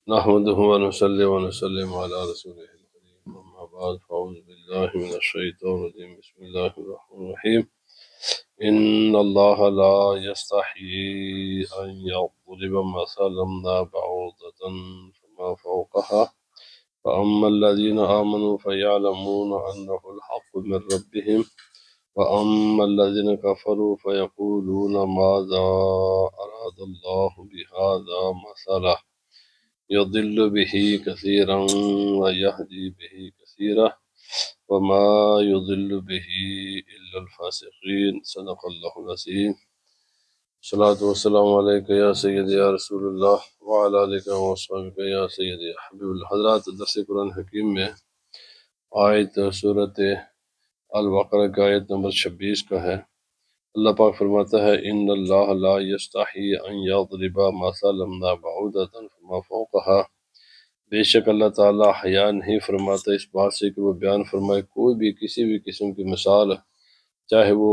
نحمده ونصلي ونسلم على رسوله الكريم أما بعد فأعوذ بالله من الشيطان الرجيم بسم الله الرحمن الرحيم إن الله لا يستحيي أن يضرب مثلا ما بعوضة فما فوقها فأما الذين آمنوا فيعلمون أنه الحق من ربهم وأما الذين كفروا فيقولون ماذا أراد الله بهذا مثلا يضل به كثيرا ويهدي به كثيرا وما يضل به إلا الفاسقين صدق الله العظيم الصلاة والسلام عليك يا سيدي يا رسول الله وعلى آلك وصحبك يا سيدي يا حبيب الحضرات. درس قرآن حکیم میں آیت سورت البقرہ کا آیت نمبر 26 کا ہے۔ اللہ پاک فرماتا ہے ان اللہ لا یستحی ان یضرب مثلا ما بعوضۃ فما فوقها، بے شک اللہ تعالیٰ حیا نہیں فرماتا اس بات سے کہ وہ بیان فرمائے کوئی بھی کسی بھی قسم کی مثال، چاہے وہ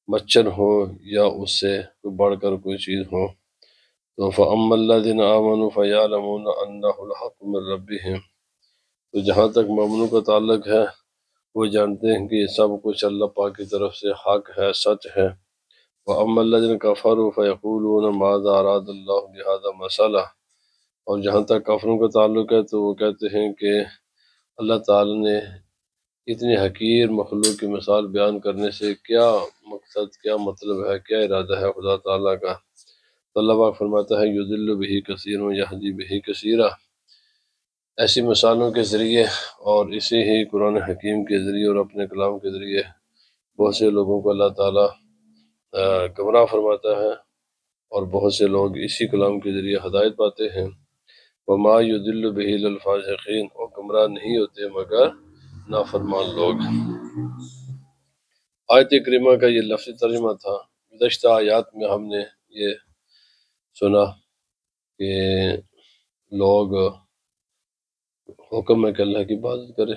مچھر ہو یا اس سے بڑھ کر کوئی چیز ہو۔ تو فَأَمَّا الَّذِينَ آمَنُوا فَيَعْلَمُونَ أَنَّهُ الْحَقُّ مِن رَّبِّهِمْ، تو جہاں تک مومنوں کا تعلق ہے وہ جانتے ہیں کہ یہ سب کچھ اللہ پاک کی طرف سے حق ہے، سچ ہے۔ وَأَمَّا الَّذِينَ كَفَرُوا فَيَقُولُونَ مَاذَا أَرَادَ اللَّهُ بِهَذَا مَثَلًا، اور جہاں تک کافروں کا تعلق ہے تو وہ کہتے ہیں کہ اللہ تعالیٰ نے اتنی حقیر مخلوق کی مثال بیان کرنے سے کیا مقصد، کیا مطلب ہے، کیا ارادہ ہے خدا تعالیٰ کا۔ تو اللہ پاک فرماتا ہے یضل بہ کثیر و یہدی بہ کثیرا، ایسی مثالوں کے ذریعے اور اسی ہی قرآن حکیم کے ذریعے اور اپنے کلام کے ذریعے بہت سے لوگوں کو اللہ تعالیٰ گمراہ فرماتا ہے، اور بہت سے لوگ اسی کلام کے ذریعے ہدایت پاتے ہیں۔ وما یضل بہ الا الفاسقین، اور گمراہ نہیں ہوتے مگر نافرمان لوگ۔ آیت کریمہ کا یہ لفظی ترجمہ تھا۔ گزشتہ آیات میں ہم نے یہ سنا کہ لوگ حکم ہے کہ اللہ کی عبادت کرے،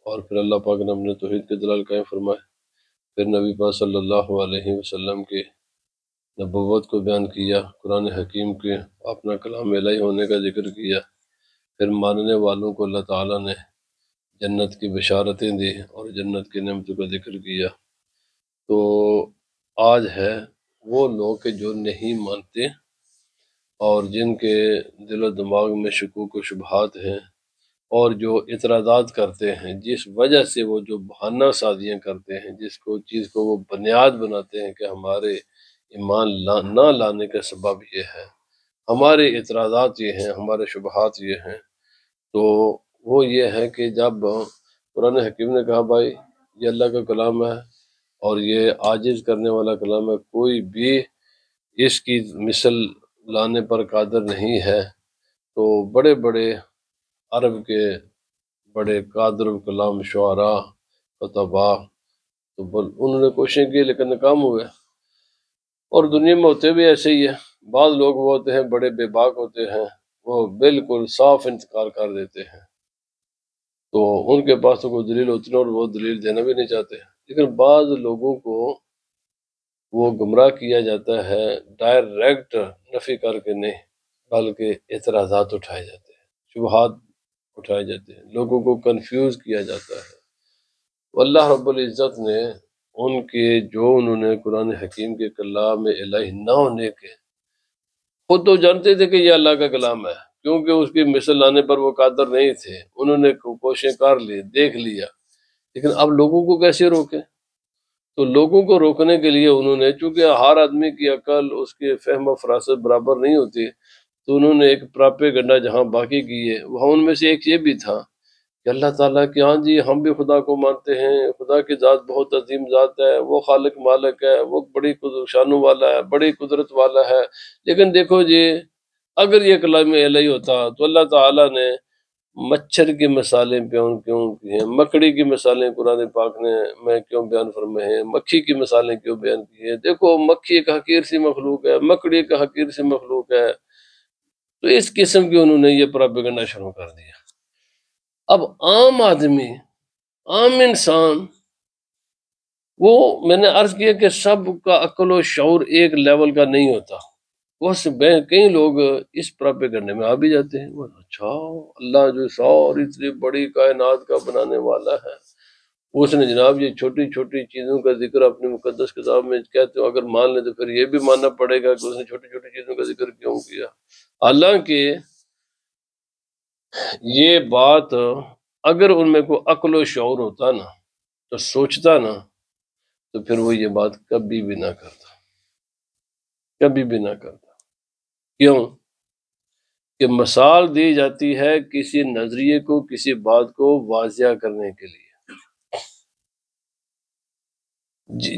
اور پھر اللہ پاک نے اپنے توحید کے دلائل قائم فرمائے، پھر نبی پاک صلی اللہ علیہ وسلم کی نبوت کو بیان کیا، قرآن حکیم کے اپنا کلام الہی ہونے کا ذکر کیا، پھر ماننے والوں کو اللہ تعالیٰ نے جنت کی بشارتیں دی اور جنت کی نعمتوں کا ذکر کیا۔ تو آج ہے وہ لوگ کہ جو نہیں مانتے اور جن کے دل و دماغ میں شکوک و شبہات ہیں، اور جو اعتراضات کرتے ہیں، جس وجہ سے وہ جو بہانہ سازیاں کرتے ہیں، جس کو چیز کو وہ بنیاد بناتے ہیں کہ ہمارے ایمان نہ لانے کا سبب یہ ہے، ہمارے اعتراضات یہ ہیں، ہمارے شبہات یہ ہیں، تو وہ یہ ہے کہ جب قرآن حکیم نے کہا بھائی یہ اللہ کا کلام ہے اور یہ عاجز کرنے والا کلام ہے، کوئی بھی اس کی مثل لانے پر قادر نہیں ہے، تو بڑے بڑے عرب کے بڑے قادر کلام شعراء خطباء تو انہوں نے کوششیں کی لیکن ناکام ہوئے، اور دنیا میں ہوتے بھی ایسے ہی ہے۔ بعض لوگ وہ ہوتے ہیں بڑے بے باک ہوتے ہیں، وہ بالکل صاف انکار کر دیتے ہیں، تو ان کے پاس تو کوئی دلیل ہوتی نہیں اور وہ دلیل دینا بھی نہیں چاہتے، لیکن بعض لوگوں کو وہ گمراہ کیا جاتا ہے ڈائریکٹ نفی کر کے نہیں، بلکہ اعتراضات اٹھائے جاتے ہیں، شبہات اٹھائے جاتے ہیں، لوگوں کو کنفیوز کیا جاتا ہے۔ اللہ رب العزت نے ان کے جو انہوں نے قرآن حکیم کے کلام الہی نہ ہونے کے، خود تو جانتے تھے کہ یہ اللہ کا کلام ہے، کیونکہ اس کی مثل لانے پر وہ قادر نہیں تھے، انہوں نے کوششیں کر لی، دیکھ لیا، لیکن اب لوگوں کو کیسے روکیں؟ تو لوگوں کو روکنے کے لیے انہوں نے، چونکہ ہر آدمی کی عقل، اس کے فہم و فراست برابر نہیں ہوتی، تو انہوں نے ایک پراپیگنڈا جہاں باقی کیے، وہاں ان میں سے ایک یہ بھی تھا کہ اللہ تعالیٰ کہ ہاں جی ہم بھی خدا کو مانتے ہیں، خدا کی ذات بہت عظیم ذات ہے، وہ خالق مالک ہے، وہ بڑی شانوں والا ہے، بڑی قدرت والا ہے، لیکن دیکھو جی اگر یہ کلام الہی ہوتا تو اللہ تعالیٰ نے مچھر کی مثالیں کیوں کی ہیں، مکڑی کی مثالیں قرآن پاک نے میں کیوں بیان فرمائے ہیں، مکھی کی مثالیں کیوں بیان کی ہیں؟ دیکھو مکھی ایک حقیر سی مخلوق ہے، مکڑی ایک حقیر سی مخلوق ہے، تو اس قسم کی انہوں نے یہ پروپیگنڈا شروع کر دیا۔ اب عام آدمی، عام انسان، وہ میں نے عرض کیا کہ سب کا عقل و شعور ایک لیول کا نہیں ہوتا، کئی لوگ اس پراپے کرنے میں آ بھی جاتے ہیں، اچھا اللہ جو ساری اتنی بڑی کائنات کا بنانے والا ہے، اس نے جناب یہ چھوٹی چھوٹی چیزوں کا ذکر اپنی مقدس کتاب میں کہتے ہو، اگر مان لیں تو پھر یہ بھی ماننا پڑے گا کہ اس نے چھوٹی چھوٹی چیزوں کا ذکر کیوں کیا۔ حالانکہ یہ بات اگر ان میں کوئی عقل و شعور ہوتا نا تو سوچتا نا، تو پھر وہ یہ بات کبھی بھی نہ کرتا، کبھی بھی نہ کرتا۔ کیوں کہ مثال دی جاتی ہے کسی نظریے کو، کسی بات کو واضح کرنے کے لیے۔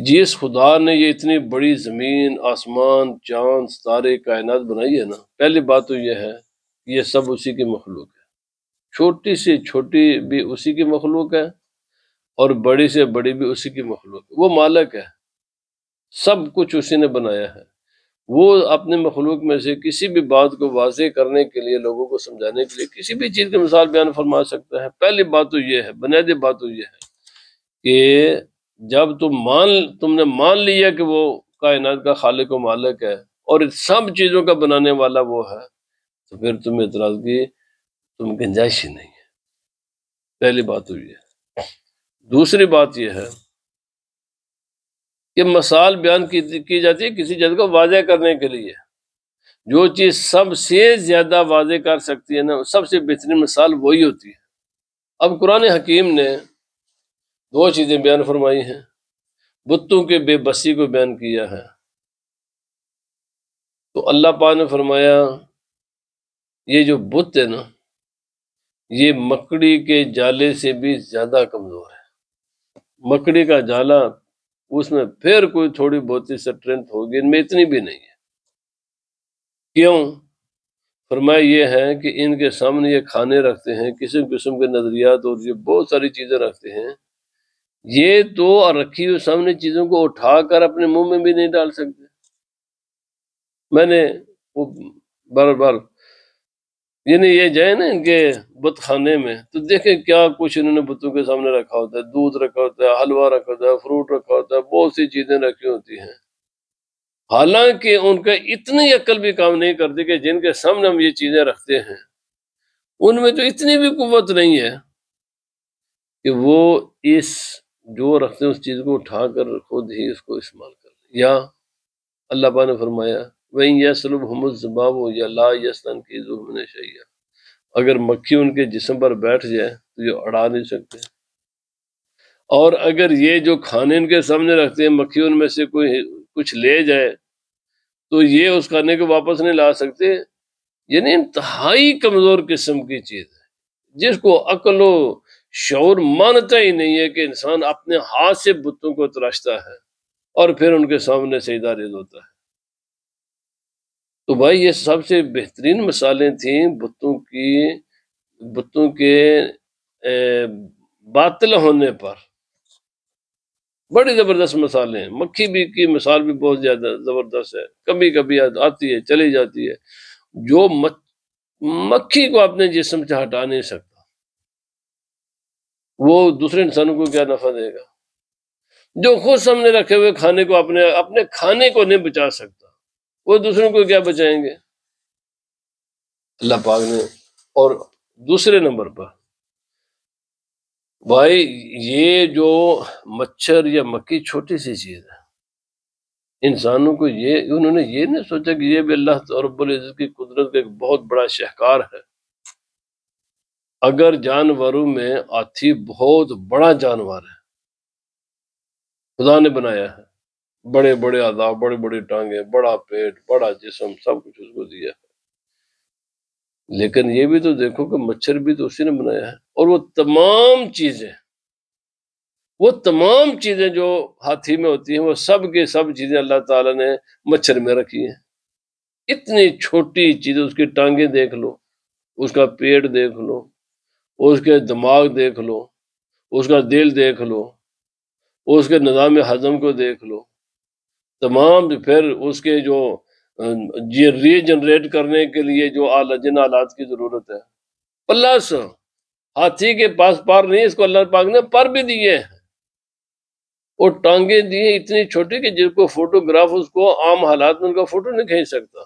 جس خدا نے یہ اتنی بڑی زمین، آسمان، چاند، ستارے، کائنات بنائی ہے نا، پہلی بات تو یہ ہے یہ سب اسی کی مخلوق ہے، چھوٹی سے چھوٹی بھی اسی کی مخلوق ہے اور بڑی سے بڑی بھی اسی کی مخلوق ہے۔ وہ مالک ہے، سب کچھ اسی نے بنایا ہے۔ وہ اپنے مخلوق میں سے کسی بھی بات کو واضح کرنے کے لیے، لوگوں کو سمجھانے کے لیے کسی بھی چیز کی مثال بیان فرما سکتا ہے۔ پہلی بات تو یہ ہے، بنیادی بات تو یہ ہے کہ جب تم نے مان لیا کہ وہ کائنات کا خالق و مالک ہے اور سب چیزوں کا بنانے والا وہ ہے، تو پھر تم اعتراض کی تم گنجائش ہی نہیں ہے۔ پہلی بات تو یہ ہے۔ دوسری بات یہ ہے کہ مثال بیان کی جاتی ہے کسی چیز کو واضح کرنے کے لیے۔ جو چیز سب سے زیادہ واضح کر سکتی ہے نا، سب سے بہترین مثال وہی ہوتی ہے۔ اب قرآن حکیم نے دو چیزیں بیان فرمائی ہیں، بتوں کے بے بسی کو بیان کیا ہے۔ تو اللہ پاک نے فرمایا یہ جو بت ہے نا، یہ مکڑی کے جالے سے بھی زیادہ کمزور ہے۔ مکڑی کا جالا، اس میں پھر کوئی تھوڑی بہت اسٹرینتھ ہوگی، ان میں اتنی بھی نہیں ہے۔ کیوں؟ فرمایا یہ ہے کہ ان کے سامنے یہ کھانے رکھتے ہیں، قسم قسم کے نظریات اور یہ بہت ساری چیزیں رکھتے ہیں، یہ تو رکھی ہوئی سامنے چیزوں کو اٹھا کر اپنے منہ میں بھی نہیں ڈال سکتے۔ میں نے وہ بار بار یعنی یہ جائے نا ان کے بت خانے میں تو دیکھیں کیا کچھ انہوں نے بتوں کے سامنے رکھا ہوتا ہے، دودھ رکھا ہوتا ہے، حلوہ رکھا ہوتا ہے، فروٹ رکھا ہوتا ہے، بہت سی چیزیں رکھی ہوتی ہیں، حالانکہ ان کا اتنی عقل بھی کام نہیں کرتی کہ جن کے سامنے ہم یہ چیزیں رکھتے ہیں ان میں تو اتنی بھی قوت نہیں ہے کہ وہ اس جو رکھتے ہیں اس چیز کو اٹھا کر خود ہی اس کو استعمال کر لیں۔ یا اللہ پاک نے فرمایا وَإِن يَسْلُبْهُمُ الذُّبَابُ يَا لَا يَسْتَنقِذُوهُ مِنْ شَيْءٍ، اگر مکھی ان کے جسم پر بیٹھ جائے تو یہ اڑا نہیں سکتے، اور اگر یہ جو کھانے ان کے سامنے رکھتے ہیں مکھی ان میں سے کوئی کچھ لے جائے تو یہ اس کھانے کو واپس نہیں لا سکتے۔ یعنی انتہائی کمزور قسم کی چیز ہے جس کو عقل و شعور مانتا ہی نہیں ہے کہ انسان اپنے ہاتھ سے بتوں کو تراشتا ہے اور پھر ان کے سامنے سجدہ ریز ہوتا ہے۔ تو بھائی یہ سب سے بہترین مثالیں تھیں بتوں کے باطل ہونے پر، بڑی زبردست مثالیں ہیں۔ مکھی بھی کی مثال بھی بہت زیادہ زبردست ہے، کبھی کبھی آتی ہے چلی جاتی ہے۔ جو مکھی کو اپنے جسم سے ہٹا نہیں سکتا وہ دوسرے انسانوں کو کیا نفع دے گا؟ جو خود سامنے رکھے ہوئے کھانے کو اپنے کھانے کو نہیں بچا سکتا وہ دوسروں کو کیا بچائیں گے؟ اللہ پاک نے۔ اور دوسرے نمبر پر بھائی یہ جو مچھر یا مکھی چھوٹی سی چیز ہے، انسانوں کو انہوں نے یہ نہیں سوچا کہ یہ بھی اللہ رب العزت کی قدرت کا ایک بہت بڑا شاہکار ہے۔ اگر جانوروں میں ہاتھی بہت بڑا جانور ہے، خدا نے بنایا ہے، بڑے بڑے اعضاء، بڑی بڑی ٹانگیں، بڑا پیٹ، بڑا جسم، سب کچھ اس کو دیا ہے، لیکن یہ بھی تو دیکھو کہ مچھر بھی تو اسی نے بنایا ہے، اور وہ تمام چیزیں جو ہاتھی میں ہوتی ہیں وہ سب کے سب چیزیں اللہ تعالیٰ نے مچھر میں رکھی ہیں۔ اتنی چھوٹی چیز، اس کی ٹانگیں دیکھ لو، اس کا پیٹ دیکھ لو، اس کے دماغ دیکھ لو، اس کا دل دیکھ لو، اس کے نظام ہضم کو دیکھ لو، تمام پھر اس کے جو ری جنریٹ کرنے کے لیے جو جن آلات کی ضرورت ہے، پلس ہاتھی کے پاس پر نہیں، اس کو اللہ پاک نے پر بھی دیے ہیں اور ٹانگیں دی ہیں اتنی چھوٹی کہ جن کو فوٹوگراف اس کو عام حالات میں ان کا فوٹو نہیں کھینچ سکتا۔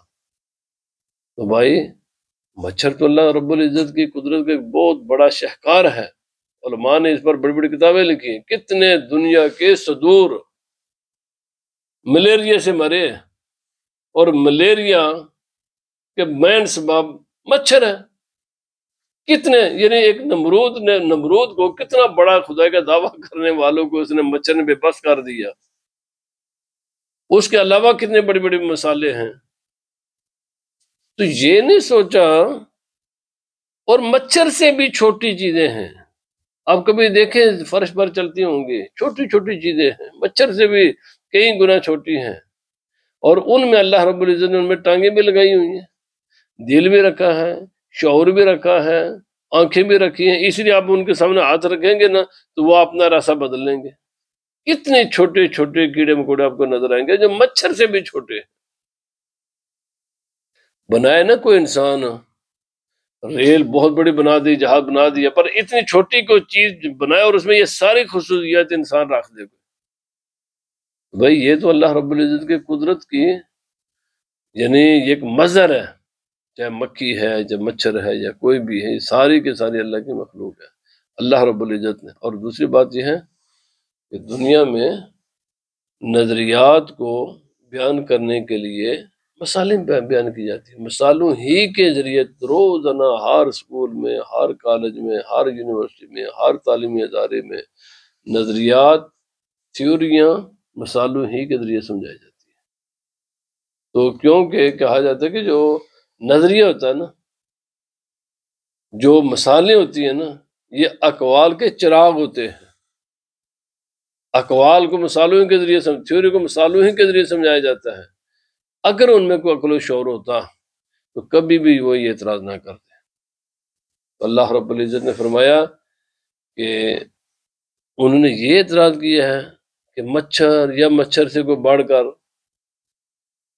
تو بھائی مچھر تو اللہ رب العزت کی قدرت کا ایک بہت بڑا شہکار ہے، علماء نے اس پر بڑی بڑی کتابیں لکھی ہیں، کتنے دنیا کے صدور ملیریا سے مرے، اور ملیریا کے مین سبب مچھر ہے۔ کتنے، یعنی ایک نمرود کو کتنا بڑا خدا کا دعویٰ کرنے والوں کو اس نے مچھر نے بے بس کر دیا۔ اس کے علاوہ کتنے بڑی بڑی مثالیں ہیں، تو یہ نہیں سوچا۔ اور مچھر سے بھی چھوٹی چیزیں ہیں، آپ کبھی دیکھیں فرش پر چلتی ہوں گی، چھوٹی چھوٹی چیزیں ہیں، مچھر سے بھی کئی گنا چھوٹی ہیں، اور ان میں اللہ رب العزت نے ان میں ٹانگیں بھی لگائی ہوئی ہیں، دل بھی رکھا ہے، شعور بھی رکھا ہے، آنکھیں بھی رکھی ہیں، اس لیے آپ ان کے سامنے ہاتھ رکھیں گے نا تو وہ اپنا راستہ بدل لیں گے۔ کتنے چھوٹے چھوٹے کیڑے مکوڑے آپ کو نظر آئیں گے جو مچھر سے بھی چھوٹے ہیں۔ بنائے نا کوئی انسان ریل بہت بڑی بنا دی، جہاز بنا دیا، پر اتنی چھوٹی کوئی چیز بنائے اور اس میں یہ ساری خصوصیات انسان رکھ دے۔ بھائی یہ تو اللہ رب العزت کے قدرت کی یعنی ایک مظہر ہے، چاہے مکھی ہے، چاہے مچھر ہے، یا کوئی بھی ہے، ساری کے ساری اللہ کی مخلوق ہے، اللہ رب العزت نے۔ اور دوسری بات یہ ہے کہ دنیا میں نظریات کو بیان کرنے کے لیے مثالیں بیان کی جاتی ہیں، مثالوں ہی کے ذریعے روزانہ ہر اسکول میں، ہر کالج میں، ہر یونیورسٹی میں، ہر تعلیمی ادارے میں نظریات، تھیوریاں مثالوں ہی کے ذریعے سمجھائی جاتی ہیں۔ تو کیونکہ کہا جاتا ہے کہ جو نظریہ ہوتا ہے نا، جو مثالیں ہوتی ہیں نا، یہ اقوال کے چراغ ہوتے ہیں۔ اقوال کو مثالوں کے ذریعے تھیوری کو مثالوں ہی کے ذریعے سمجھایا جاتا ہے۔ اگر ان میں کوئی عقل و شعور ہوتا تو کبھی بھی وہ یہ اعتراض نہ کرتے۔ تو اللہ رب العزت نے فرمایا کہ انہوں نے یہ اعتراض کیا ہے کہ مچھر یا مچھر سے کوئی بڑھ کر،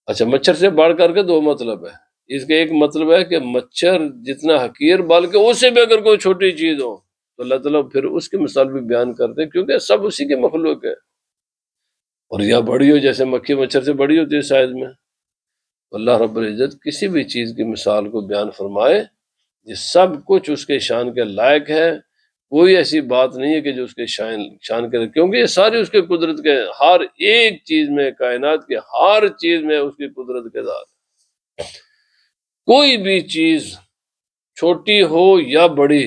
اچھا مچھر سے بڑھ کر کے دو مطلب ہے اس کا۔ ایک مطلب ہے کہ مچھر جتنا حقیر بلکہ اس سے بھی اگر کوئی چھوٹی چیز ہو تو اللہ تعالیٰ پھر اس کی مثال بھی بیان کرتے، کیونکہ سب اسی کے مخلوق ہے۔ اور یا بڑی ہو، جیسے مکھی مچھر سے بڑی ہوتی ہے سائز میں، تو اللہ رب العزت کسی بھی چیز کی مثال کو بیان فرمائے، یہ سب کچھ اس کے شان کے لائق ہے، کوئی ایسی بات نہیں ہے کہ جو اس کے شان کے، کیونکہ یہ ساری اس کے قدرت کے، ہر ایک چیز میں، کائنات کے ہر چیز میں اس کی قدرت کے ذات ہے۔ کوئی بھی چیز چھوٹی ہو یا بڑی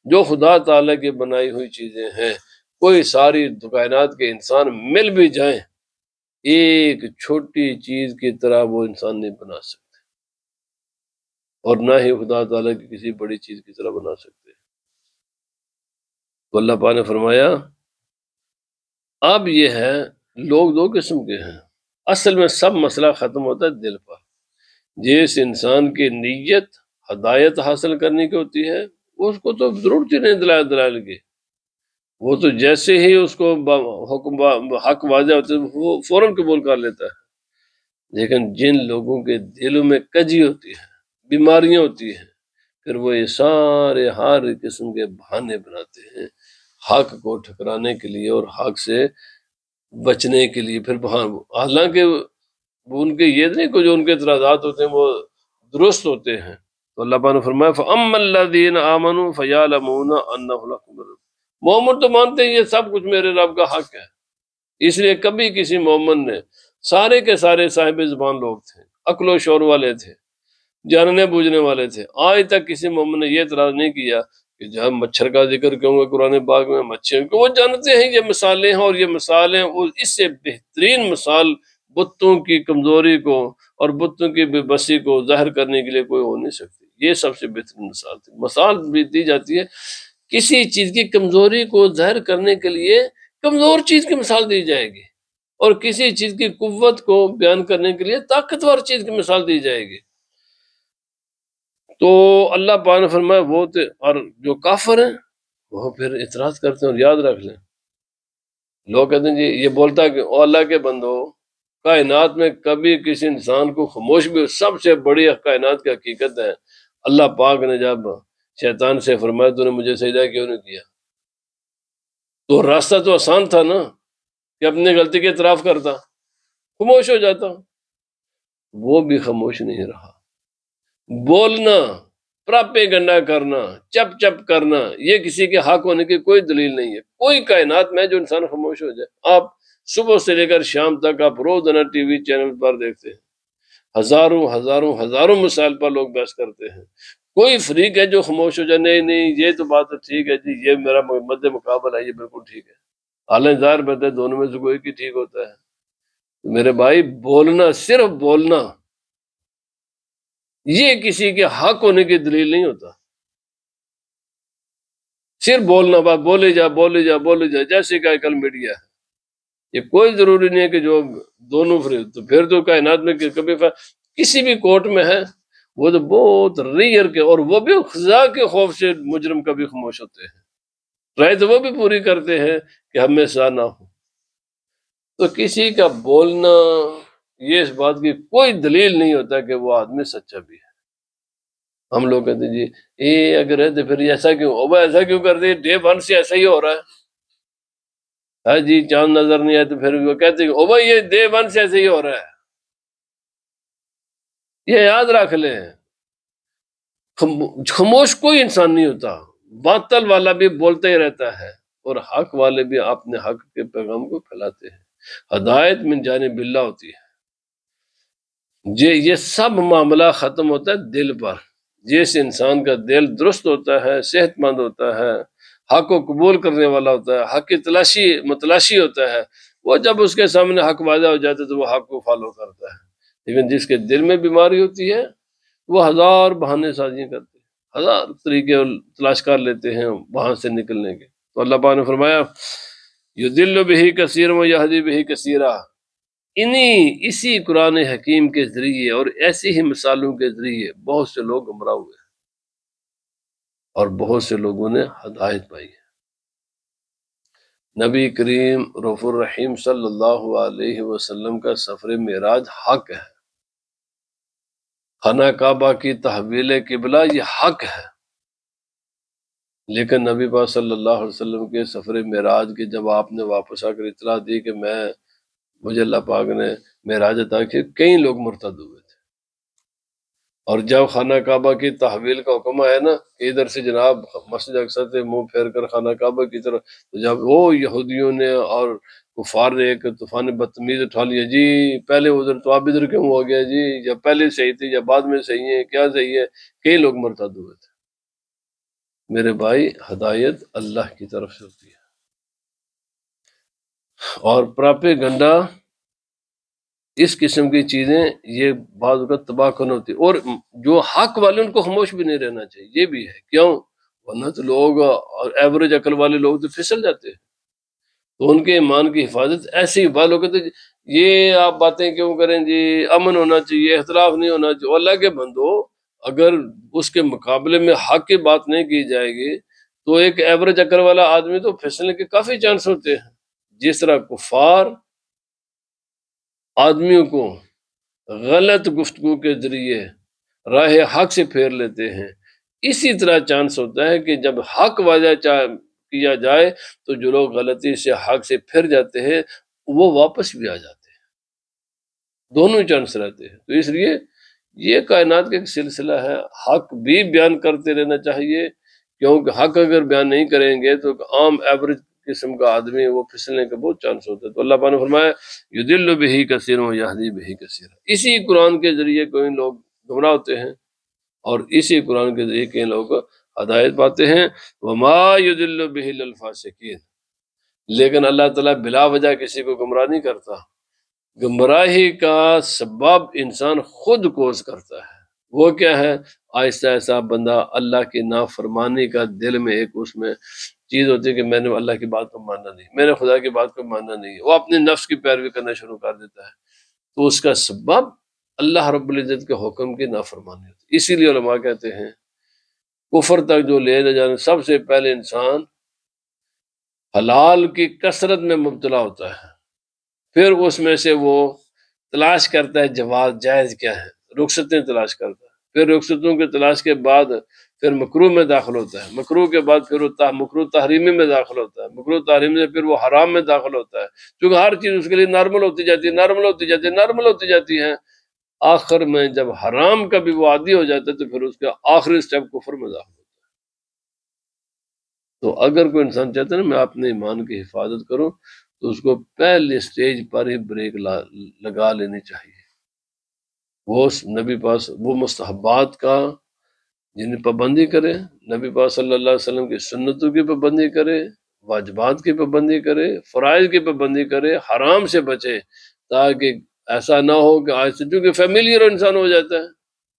جو خدا تعالیٰ کی بنائی ہوئی چیزیں ہیں، کوئی ساری کائنات کے انسان مل بھی جائیں، ایک چھوٹی چیز کی طرح وہ انسان نہیں بنا سکتے، اور نہ ہی خدا تعالیٰ کی کسی بڑی چیز کی طرح بنا سکتے۔ تو اللہ پاک نے فرمایا اب یہ ہے، لوگ دو قسم کے ہیں، اصل میں سب مسئلہ ختم ہوتا ہے دل پر۔ جس انسان کی نیت ہدایت حاصل کرنے کی ہوتی ہے اس کو تو ضرورت ہی نہیں دلائل کی، وہ تو جیسے ہی اس کو حق واضح ہوتا ہے وہ فوراً قبول کر لیتا ہے۔ لیکن جن لوگوں کے دلوں میں کجی ہوتی ہے، بیماریاں ہوتی ہیں، پھر وہ یہ سارے ہر قسم کے بہانے بناتے ہیں حق کو ٹھکرانے کے لیے اور حق سے بچنے کے لیے۔ پھر حالانکہ ان کے یہ نہیں کہ جو ان کے اعتراضات ہوتے ہیں وہ درست ہوتے ہیں۔ تو اللہ پاک نے فرمایا فَأَمَّا الَّذِينَ آمَنُوا فَيَعْلَمُونَ أَنَّهُ الْحَقُّ۔ مومن تو مانتے ہیں یہ سب کچھ میرے رب کا حق ہے، اس لیے کبھی کسی مومن نے، سارے کے سارے صاحب زبان لوگ تھے، عقل و شعور والے تھے، جاننے بوجھنے والے تھے، آج تک کسی مومن نے یہ اعتراض نہیں کیا کہ جہاں مچھر کا ذکر کیوں گا قرآن پاک میں، مچھر کو وہ جانتے ہیں یہ مثالیں ہیں، اور یہ مثالیں اس سے بہترین مثال بتوں کی کمزوری کو اور بتوں کی بے بسی کو ظاہر کرنے کے لیے کوئی ہو نہیں سکتی۔ یہ سب سے بہترین مثال تھی۔ مثال بھی دی جاتی ہے کسی چیز کی کمزوری کو ظاہر کرنے کے لیے کمزور چیز کی مثال دی جائے گی، اور کسی چیز کی قوت کو بیان کرنے کے لیے طاقتور چیز کی مثال دی جائے گی۔ تو اللہ پاک نے فرمایا وہ اور جو کافر ہیں وہ پھر اعتراض کرتے ہیں۔ اور یاد رکھ لیں، لوگ کہتے ہیں جی یہ بولتا ہے کہ او اللہ کے بندو، کائنات میں کبھی کسی انسان کو خاموش بھی، سب سے بڑی کائنات کی حقیقت ہے۔ اللہ پاک نے جب شیطان سے فرمایا تو نے مجھے سجدہ کیوں نہیں کیا، تو راستہ تو آسان تھا نا کہ اپنی غلطی کے اعتراف کرتا، خاموش ہو جاتا، وہ بھی خاموش نہیں رہا۔ بولنا، پراپیگنڈا کرنا، چپ چپ کرنا، یہ کسی کے حق ہونے کی کوئی دلیل نہیں ہے۔ کوئی کائنات میں جو انسان خاموش ہو جائے، آپ صبح سے لے کر شام تک آپ روزانہ ٹی وی چینل پر دیکھتے ہیں، ہزاروں ہزاروں ہزاروں مسائل پر لوگ بحث کرتے ہیں۔ کوئی فریق ہے جو خاموش ہو جائے، نہیں نہیں یہ تو بات ٹھیک ہے جی، یہ میرا مد مقابل ہے، یہ بالکل ٹھیک ہے، حالانکہ ظاہر بات ہے دونوں میں سے کوئی کی ٹھیک ہوتا ہے۔ میرے بھائی، بولنا، صرف بولنا، یہ کسی کے حق ہونے کی دلیل نہیں ہوتا۔ صرف بولنا، بات بولے جا بولے جا بولے جا، جیسے کہ کل میڈیا ہے، یہ کوئی ضروری نہیں ہے کہ جو دونوں فریق، تو پھر تو کائنات میں کبھی کسی بھی کورٹ میں ہے، وہ تو بہت ریئر کے، اور وہ بھی خدا کے خوف سے مجرم کبھی خاموش ہوتے ہیں، رائے تو وہ بھی پوری کرتے ہیں کہ ہمیں سا نہ ہو۔ تو کسی کا بولنا یہ اس بات کی کوئی دلیل نہیں ہوتا کہ وہ آدمی سچا بھی ہے۔ ہم لوگ کہتے ہیں جی یہ اگر ہے تو پھر ایسا کیوں ہو، ایسا کیوں کرتے ہیں، ڈے ون سے ایسا ہی ہو رہا ہے جی، چاند نظر نہیں آئے تو پھر وہ کہتے ہیں او بھائی یہ ڈے ون سے ایسے ہی ہو رہا ہے۔ یہ یاد رکھ لیں، خاموش کوئی انسان نہیں ہوتا، باطل والا بھی بولتا ہی رہتا ہے، اور حق والے بھی اپنے حق کے پیغام کو پھیلاتے ہیں۔ ہدایت من جانب اللہ ہوتی ہے۔ یہ سب معاملہ ختم ہوتا ہے دل پر۔ جس انسان کا دل درست ہوتا ہے، صحت مند ہوتا ہے، حق کو قبول کرنے والا ہوتا ہے، حق کی متلاشی ہوتا ہے، وہ جب اس کے سامنے حق واضح ہو جاتا ہے تو وہ حق کو فالو کرتا ہے۔ لیکن جس کے دل میں بیماری ہوتی ہے، وہ ہزار بہانے سازیاں کرتے ہیں، ہزار طریقے تلاش کر لیتے ہیں وہاں سے نکلنے کے۔ تو اللہ پاک نے فرمایا یضل بہ کثیرا ویہدی بہ کثیرا، اسی قرآن حکیم کے ذریعے اور ایسی ہی مثالوں کے ذریعے بہت سے لوگ گمراہ ہوئے ہیں، اور بہت سے لوگوں نے ہدایت پائی ہے۔ نبی کریم رؤوف الرحیم صلی اللہ علیہ وسلم کا سفر معراج حق ہے، خانہ کعبہ کی تحویل قبلہ یہ حق ہے، لیکن نبی پاک صلی اللہ علیہ وسلم کے سفر معراج کی جب آپ نے واپس آ کر اطلاع دی کہ مجھے اللہ پاک نے معراج عطا کی، کئی لوگ مرتد ہوئے تھے۔ اور جب خانہ کعبہ کی تحویل کا حکم آیا نا کہ ادھر سے جناب مسجد اقصی سے منہ پھیر کر خانہ کعبہ کی طرف، تو جب وہ یہودیوں نے اور کفار نے ایک طوفان بدتمیز اٹھا لیا، جی پہلے ادھر تو آپ ادھر کیوں ہو گیا جی، یا پہلے صحیح تھی یا بعد میں صحیح ہے، کیا صحیح ہے، کئی لوگ مرتد ہوئے تھے۔ میرے بھائی، ہدایت اللہ کی طرف سے ہوتی ہے، اور پراپیگنڈا اس قسم کی چیزیں یہ بعض اوقات تباہ کن ہوتی، اور جو حق والے ان کو خاموش بھی نہیں رہنا چاہیے، یہ بھی ہے، کیوں؟ ورنہ تو لوگ ایوریج عقل والے لوگ تو پھسل جاتے ہیں۔ تو ان کے ایمان کی حفاظت ایسے ہی والوں کہتے ہیں یہ آپ باتیں کیوں کریں جی، امن ہونا چاہیے، اختلاف نہیں ہونا چاہیے۔ اللہ کے بندو، اگر اس کے مقابلے میں حق کی بات نہیں کی جائے گی تو ایک ایوریج عقل والا آدمی تو پھسلنے کے کافی چانس ہوتے ہیں۔ جس طرح کفار آدمیوں کو غلط گفتگو کے ذریعے راہ حق سے پھیر لیتے ہیں، اسی طرح چانس ہوتا ہے کہ جب حق واضح کیا جائے تو جو لوگ غلطی سے حق سے پھر جاتے ہیں وہ واپس بھی آ جاتے ہیں، دونوں چانس رہتے ہیں۔ تو اس لیے یہ کائنات کا ایک سلسلہ ہے، حق بھی بیان کرتے رہنا چاہیے، کیونکہ حق اگر بیان نہیں کریں گے تو عام ایوریج قسم کا آدمی وہ پھسلنے کا بہت چانس ہوتا ہے۔ تو اللہ پاک نے فرمایا یضل بہ کثیرا ویہدی بہ کثیرا، اسی قرآن کے ذریعے کوئی لوگ گمراہ ہوتے ہیں اور اسی قرآن کے ذریعے کئی لوگ ہدایت پاتے ہیں۔ وما یضل بہ الا الفاسقین، لیکن اللہ تعالیٰ بلا وجہ کسی کو گمراہ نہیں کرتا، گمراہی کا سبب انسان خود کوز کرتا ہے۔ وہ کیا ہے؟ آہستہ آہستہ بندہ اللہ کی نافرمانی کا دل میں ایک اس میں چیز ہوتی ہے کہ میں نے اللہ کی بات کو ماننا نہیں، میں نے خدا کی بات کو ماننا نہیں، وہ اپنے نفس کی پیروی کرنا شروع کر دیتا ہے، تو اس کا سبب اللہ رب العزت کے حکم کی نافرمانی ہوتی ہے۔ اسی لیے علماء کہتے ہیں کفر تک جو لے جانے، سب سے پہلے انسان حلال کی کثرت میں مبتلا ہوتا ہے، پھر اس میں سے وہ تلاش کرتا ہے جواز، جائز کیا ہے، رخصتیں تلاش کرتا ہے، پھر رخصتوں کی تلاش کے بعد پھر مکروہ میں داخل ہوتا ہے، مکروہ کے بعد پھر وہ مکروہ تحریمی میں داخل ہوتا ہے، مکروہ تحریمی سے پھر وہ حرام میں داخل ہوتا ہے، کیونکہ ہر چیز اس کے لیے نارمل ہوتی جاتی ہے، نارمل ہوتی جاتی ہے، نارمل ہوتی جاتی ہے، آخر میں جب حرام کا بھی وہ عادی ہو جاتا ہے تو پھر اس کا آخری سٹیپ کفر میں داخل ہوتا ہے۔ تو اگر کوئی انسان چاہتا ہے نا میں اپنے ایمان کی حفاظت کروں تو اس کو پہلے سٹیج پر ہی بریک لگا لینی چاہیے۔ وہ نبی پاس وہ مستحبات کا جن پابندی کرے، نبی پاک صلی اللہ علیہ وسلم کی سنتوں کی پابندی کرے، واجبات کی پابندی کرے، فرائض کی پابندی کرے، حرام سے بچے، تاکہ ایسا نہ ہو کہ آج سے چونکہ فیملیئر انسان ہو جاتا ہے،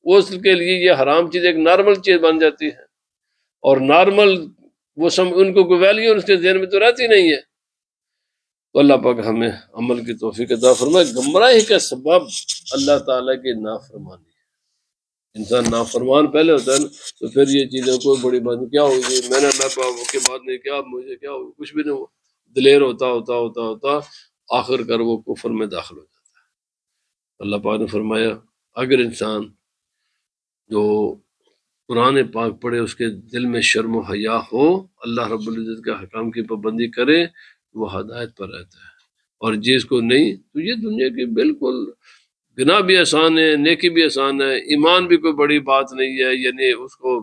وہ اس کے لیے یہ حرام چیز ایک نارمل چیز بن جاتی ہے، اور نارمل وہ ان کو کوئی ویلیو اس کے ذہن میں تو رہتی نہیں ہے۔ تو اللہ پاک ہمیں عمل کی توفیق عطا فرمائے۔ گمراہی کا سبب اللہ تعالیٰ کی نافرمانی، انسان نافرمان پہلے ہوتا ہے نا تو پھر یہ چیزیں کوئی بڑی بات نہیں، کیا ہوگی میں نے اللہ کے بعد نہیں کیا مجھے کیا ہوگی، کچھ بھی نہیں ہوا، دلیر ہوتا ہوتا ہوتا ہوتا آخر کر وہ کفر میں داخل ہو جاتا ہے۔ اللہ پاک نے فرمایا اگر انسان جو قرآن پاک پڑھے اس کے دل میں شرم و حیا ہو، اللہ رب العزت کے حکام کی پابندی کرے، وہ ہدایت پر رہتا ہے، اور جس کو نہیں تو یہ دنیا کی بالکل گناہ بھی آسان ہے، نیکی بھی آسان ہے، ایمان بھی کوئی بڑی بات نہیں ہے، یعنی اس کو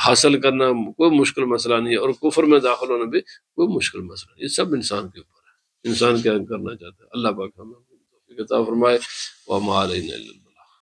حاصل کرنا کوئی مشکل مسئلہ نہیں ہے، اور کفر میں داخل ہونا بھی کوئی مشکل مسئلہ نہیں، یہ سب انسان کے اوپر ہے، انسان کیا کرنا چاہتا ہے۔ اللہ پاک ہمیں توفیق عطا فرمائے۔ وما علینا الا